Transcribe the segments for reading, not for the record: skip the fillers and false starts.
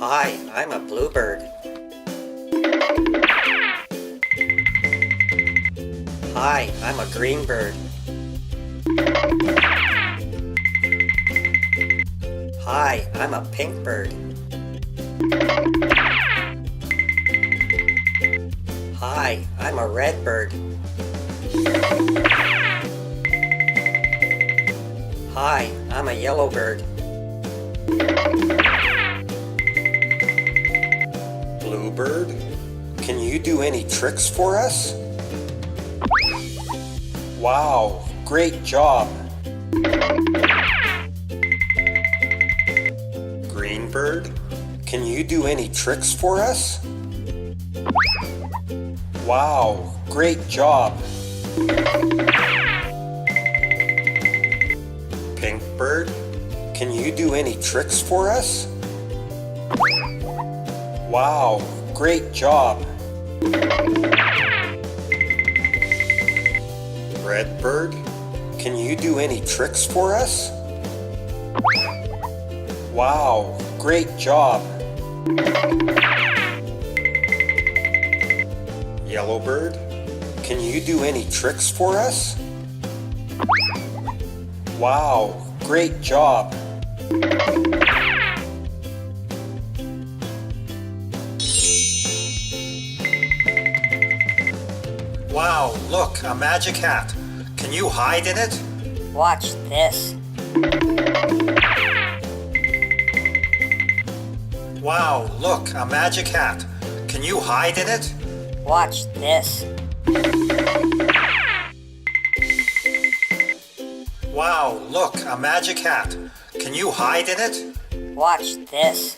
Hi, I'm a bluebird. Hi, I'm a green bird. Hi, I'm a pink bird. Hi, I'm a red bird. Hi, I'm a yellow bird. Bluebird, can you do any tricks for us? Wow, great job. Greenbird, can you do any tricks for us? Wow, great job. Pinkbird, can you do any tricks for us? Wow, great job. Redbird, can you do any tricks for us? Wow, great job. Yellowbird, can you do any tricks for us? Wow, great job. Wow, look, a magic hat. Can you hide in it? Watch this. Wow, look, a magic hat. Can you hide in it? Watch this. Wow, look, a magic hat. Can you hide in it? Watch this.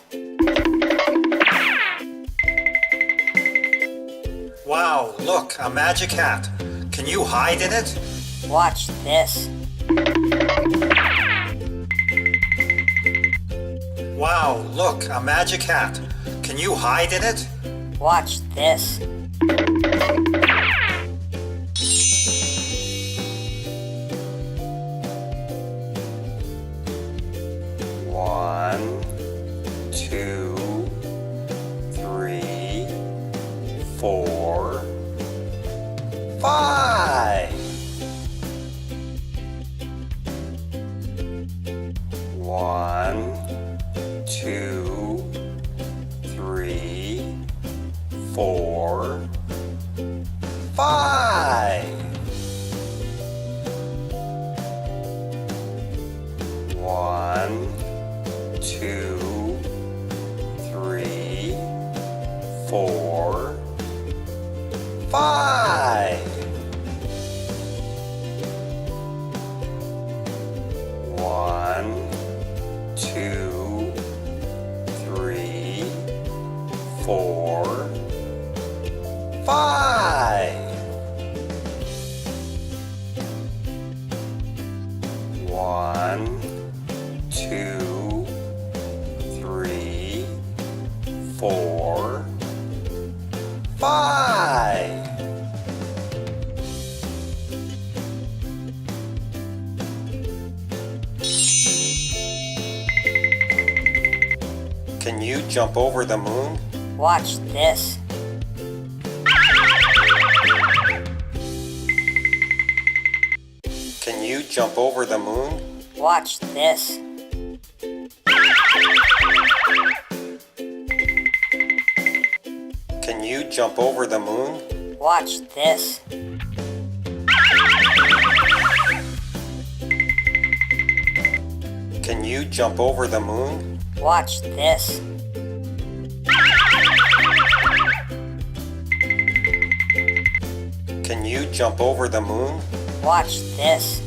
Wow, look, a magic hat. Can you hide in it? Watch this. Wow, look, a magic hat. Can you hide in it? Watch this. One, two, three, 4, 5. 1, 2, 3, 4, 5. 1, 2, 3, 4, 5. 1, 2, 3, 4, 5. 1, 2, 3, 4, 5. Can you jump over the moon? Watch this. Can you jump over the moon? Watch this. Can you jump over the moon? Watch this. Can you jump over the moon? Watch this. Can you jump over the moon? Watch this.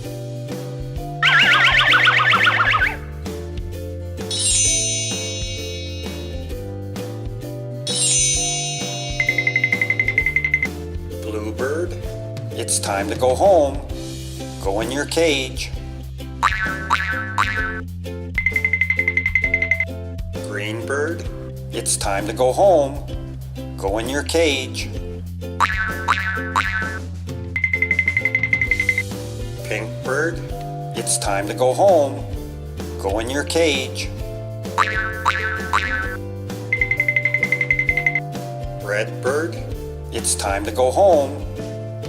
Bluebird, it's time to go home. Go in your cage. Greenbird, it's time to go home. Go in your cage. Pinkbird, it's time to go home. Go in your cage. Redbird, it's time to go home.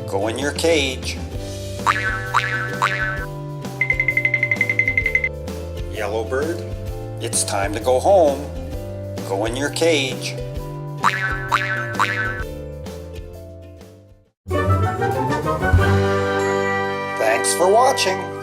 Go in your cage. Yellowbird, it's time to go home. Go in your cage. Thanks for watching.